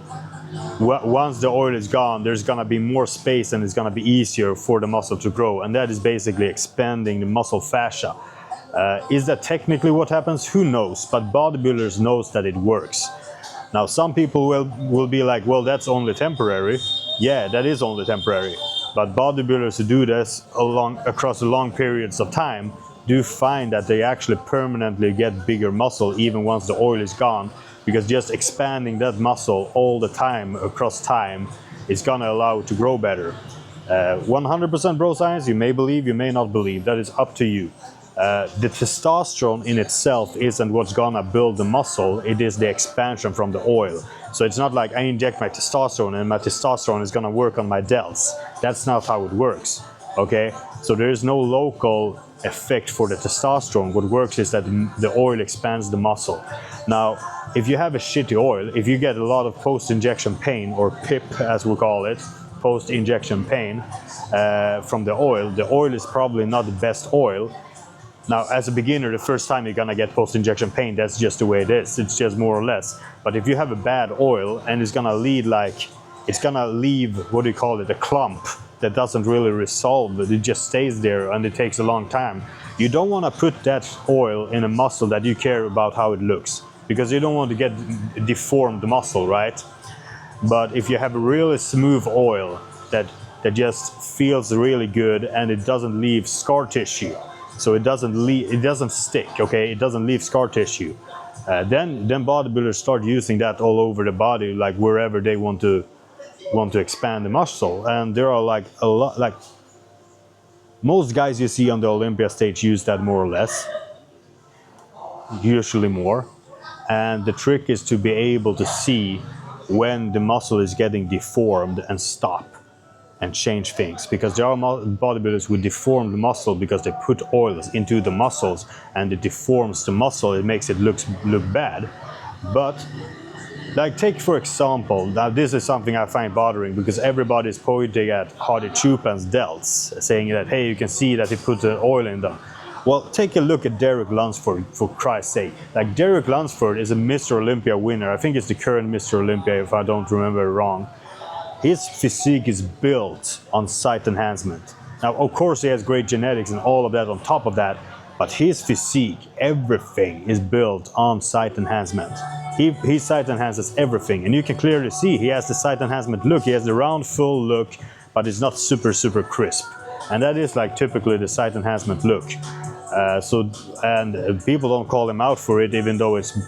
Speaker 1: once the oil is gone, there's gonna be more space and it's gonna be easier for the muscle to grow, and that is basically expanding the muscle fascia. Is that technically what happens? Who knows? But bodybuilders knows that it works. Now some people will be like, well, that's only temporary. Yeah, that is only temporary. But bodybuilders who do this across long periods of time do find that they actually permanently get bigger muscle even once the oil is gone, because just expanding that muscle all the time across time is gonna allow it to grow better. 100% bro science, you may believe, you may not believe, that is up to you. The testosterone in itself isn't what's gonna build the muscle, it is the expansion from the oil. So it's not like I inject my testosterone and my testosterone is gonna work on my delts. That's not how it works, okay? So there is no local effect for the testosterone. What works is that the oil expands the muscle. Now, if you have a shitty oil, if you get a lot of post-injection pain, or PIP as we call it, post-injection pain from the oil is probably not the best oil. Now, as a beginner, the first time you're gonna get post-injection pain, that's just the way it is. It's just more or less. But if you have a bad oil and it's gonna leave, what do you call it, a clump that doesn't really resolve, it just stays there and it takes a long time. You don't wanna put that oil in a muscle that you care about how it looks, because you don't want to get deformed muscle, right? But if you have a really smooth oil that just feels really good and it doesn't leave scar tissue, so it doesn't stick, okay? It doesn't leave scar tissue. Then bodybuilders start using that all over the body, like wherever they want to expand the muscle. And there are like a lot, like most guys you see on the Olympia stage use that more or less, usually more. And the trick is to be able to see when the muscle is getting deformed and stop and change things, because there are bodybuilders who deform the muscle because they put oils into the muscles and it deforms the muscle, it makes it look bad. But like, take for example, now this is something I find bothering, because everybody is pointing at Hardy Chupan's delts, saying that, hey, you can see that he put the oil in them. Well, take a look at Derek Lunsford, for Christ's sake. Like, Derek Lunsford is a Mr. Olympia winner. I think it's the current Mr. Olympia, if I don't remember wrong. His physique is built on site enhancement. Now, of course, he has great genetics and all of that on top of that, but his physique, everything is built on site enhancement. He site enhances everything, and you can clearly see he has the site enhancement look. He has the round, full look, but it's not super crisp. And that is like typically the site enhancement look. And people don't call him out for it, even though it's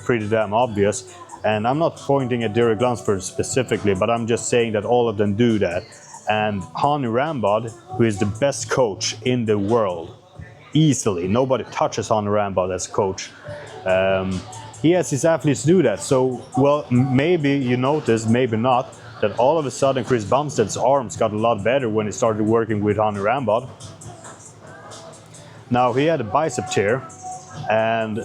Speaker 1: pretty damn obvious. And I'm not pointing at Derek Lunsford specifically, but I'm just saying that all of them do that. And Hani Rambod, who is the best coach in the world, easily, nobody touches Hani Rambod as coach. He has his athletes do that. So, well, maybe you noticed, maybe not, that all of a sudden Chris Bumstead's arms got a lot better when he started working with Hani Rambod. Now, he had a bicep tear, and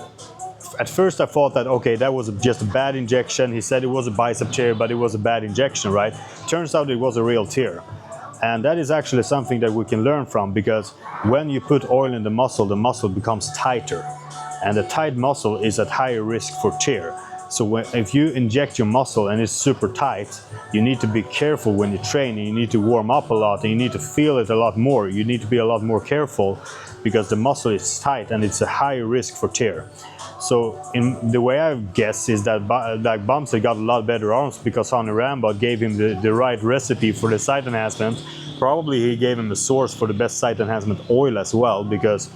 Speaker 1: at first I thought that, okay, that was just a bad injection. He said it was a bicep tear, but it was a bad injection, right? Turns out it was a real tear. And that is actually something that we can learn from, because when you put oil in the muscle becomes tighter. And a tight muscle is at higher risk for tear. So if you inject your muscle and it's super tight, you need to be careful when you train, and you need to warm up a lot, and you need to feel it a lot more. You need to be a lot more careful, because the muscle is tight and it's a higher risk for tear. So in the way I guess is that like Bumstead got a lot better arms because Hani Rambod gave him the right recipe for the site enhancement. Probably he gave him a source for the best site enhancement oil as well, because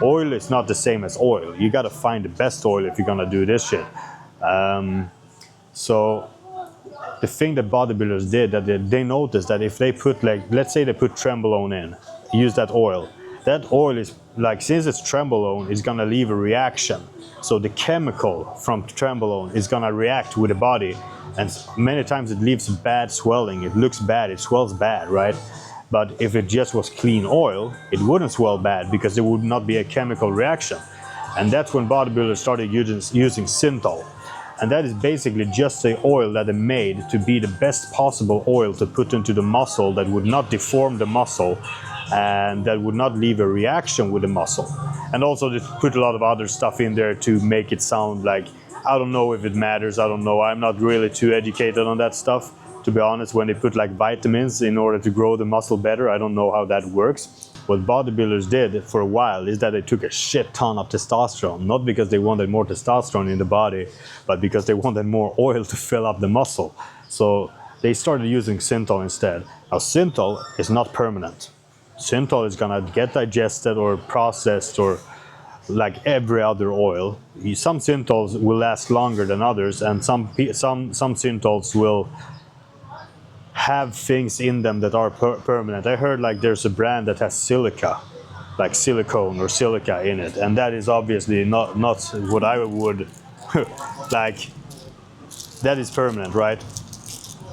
Speaker 1: oil is not the same as oil. You gotta find the best oil if you're gonna do this shit. So the thing that bodybuilders did, that they noticed that if they put, like, let's say they put Trenbolone in, use that oil is like, since it's Trenbolone, it's gonna leave a reaction. So the chemical from Trenbolone is gonna react with the body, and many times it leaves bad swelling. It looks bad, it swells bad, right? But if it just was clean oil, it wouldn't swell bad, because there would not be a chemical reaction. And that's when bodybuilders started using Synthol. And that is basically just the oil that they made to be the best possible oil to put into the muscle, that would not deform the muscle and that would not leave a reaction with the muscle. And also they put a lot of other stuff in there to make it sound like I don't know if it matters. I don't know. I'm not really too educated on that stuff, to be honest. When they put like vitamins in order to grow the muscle better, I don't know how that works. What bodybuilders did for a while is that they took a shit ton of testosterone, not because they wanted more testosterone in the body, but because they wanted more oil to fill up the muscle. So they started using synthol instead. Now synthol is not permanent. Synthol is gonna get digested or processed or like every other oil. Some synthols will last longer than others, and some synthols will have things in them that are permanent. I heard like there's a brand that has silica, like silicone or silica in it, and that is obviously not what I would like. That is permanent, right?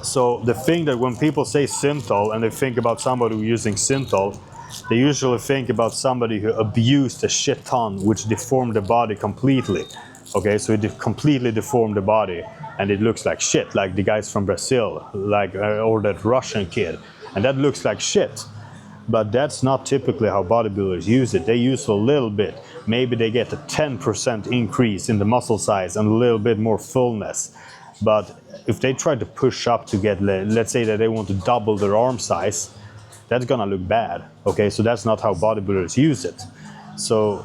Speaker 1: So the thing that when people say synthol and they think about somebody using synthol, they usually think about somebody who abused a shit ton, which deformed the body completely. Okay, so it completely deformed the body, and it looks like shit, like the guys from Brazil, like or that Russian kid, and that looks like shit. But that's not typically how bodybuilders use it. They use a little bit. Maybe they get a 10% increase in the muscle size and a little bit more fullness. But if they try to push up to get, let's say that they want to double their arm size, that's gonna look bad. Okay, so that's not how bodybuilders use it. So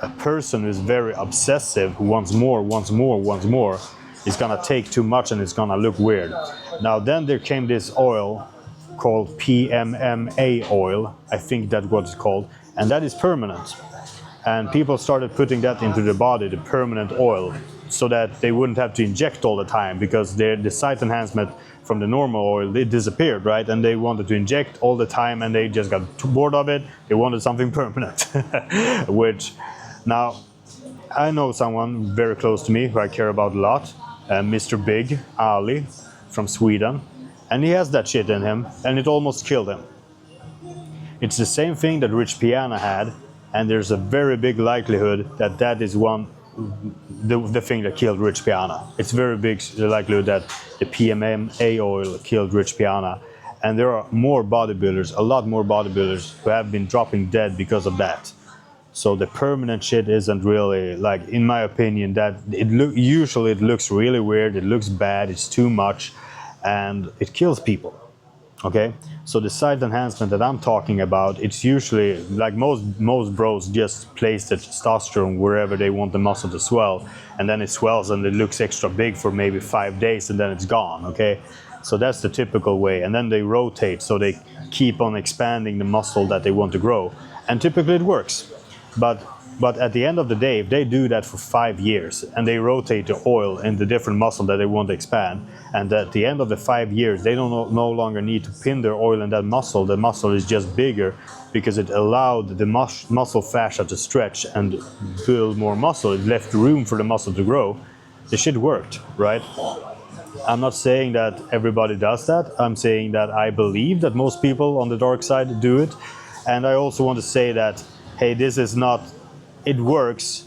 Speaker 1: a person who's very obsessive, who wants more, is gonna take too much and it's gonna look weird. Now then there came this oil called PMMA oil, I think that's what it's called, and that is permanent. And people started putting that into the body, the permanent oil, so that they wouldn't have to inject all the time, because the site enhancement from the normal oil, it disappeared, right? And they wanted to inject all the time, and they just got bored of it. They wanted something permanent, which now I know someone very close to me who I care about a lot, Mr. Big, Ali, from Sweden, and he has that shit in him, and it almost killed him. It's the same thing that Rich Piana had, and there's a very big likelihood that that is the thing that killed Rich Piana. It's very big likelihood that the PMMA oil killed Rich Piana, and there are more bodybuilders, a lot more bodybuilders who have been dropping dead because of that. So the permanent shit isn't really, like, in my opinion, that usually it looks really weird, it looks bad, it's too much, and it kills people. Okay, so the site enhancement that I'm talking about, it's usually like most bros just place the testosterone wherever they want the muscle to swell, and then it swells and it looks extra big for maybe 5 days, and then it's gone. Okay, so that's the typical way, and then they rotate, so they keep on expanding the muscle that they want to grow, and typically it works. But at the end of the day, if they do that for 5 years and they rotate the oil in the different muscle that they want to expand, and at the end of the 5 years they don't no longer need to pin their oil in that muscle, the muscle is just bigger because it allowed the muscle fascia to stretch and build more muscle, it left room for the muscle to grow, the shit worked, right? I'm not saying that everybody does that, I'm saying that I believe that most people on the dark side do it, and I also want to say that, hey, this is not, it works,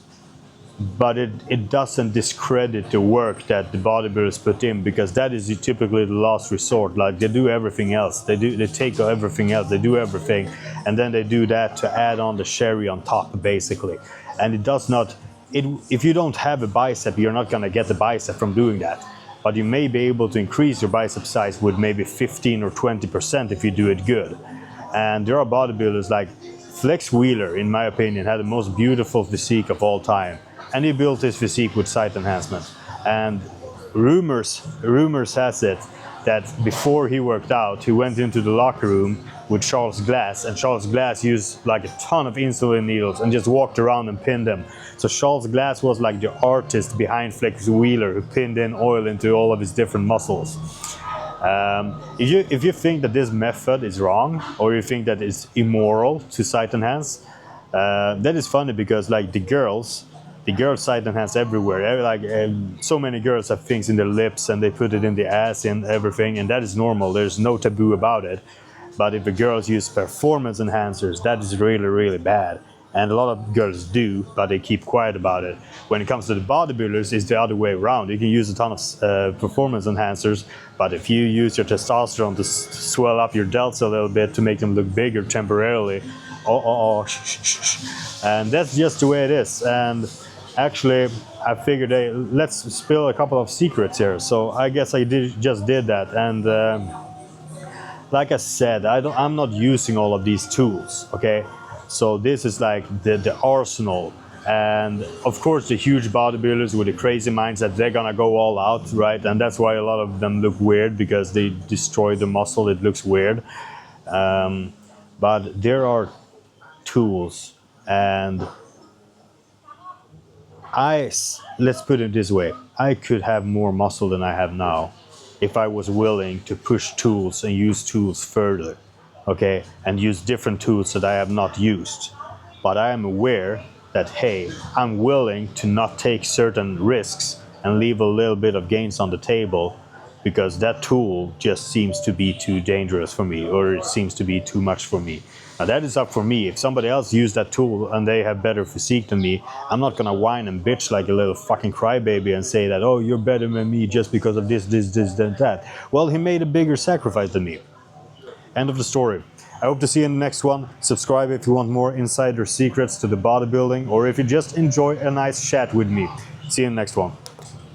Speaker 1: but it doesn't discredit the work that the bodybuilders put in, because that is typically the last resort. Like, they do everything else, they take everything else, they do everything, and then they do that to add on the cherry on top, basically. And it does not, if you don't have a bicep, you're not gonna get the bicep from doing that, but you may be able to increase your bicep size with maybe 15 or 20% if you do it good. And there are bodybuilders like Flex Wheeler, in my opinion, had the most beautiful physique of all time, and he built his physique with site enhancement. And rumors has it that before he worked out, he went into the locker room with Charles Glass, and Charles Glass used like a ton of insulin needles and just walked around and pinned them. So Charles Glass was like the artist behind Flex Wheeler, who pinned in oil into all of his different muscles. If you think that this method is wrong, or you think that it's immoral to site enhance, that is funny, because like the girls site enhance everywhere. Like so many girls have things in their lips and they put it in the ass and everything, and that is normal. There's no taboo about it. But if the girls use performance enhancers, that is really, really bad. And a lot of girls do, but they keep quiet about it. When it comes to the bodybuilders, it's the other way around. You can use a ton of performance enhancers, but if you use your testosterone to swell up your delts a little bit to make them look bigger temporarily, and that's just the way it is. And actually, I figured, hey, let's spill a couple of secrets here. So I guess I just did that, and like I said, I'm not using all of these tools. Okay, so this is like the arsenal. And of course, the huge bodybuilders with the crazy mindset, they're gonna go all out, right? And that's why a lot of them look weird, because they destroy the muscle. It looks weird. But there are tools, and let's put it this way: I could have more muscle than I have now if I was willing to push tools and use tools further, okay, and use different tools that I have not used. But I am aware that, hey, I'm willing to not take certain risks and leave a little bit of gains on the table, because that tool just seems to be too dangerous for me, or it seems to be too much for me. Now that is up for me. If somebody else used that tool and they have better physique than me, I'm not gonna whine and bitch like a little fucking crybaby and say that, oh, you're better than me just because of this, that. Well, he made a bigger sacrifice than me. End of the story. I hope to see you in the next one. Subscribe if you want more insider secrets to the bodybuilding, or if you just enjoy a nice chat with me. See you in the next one.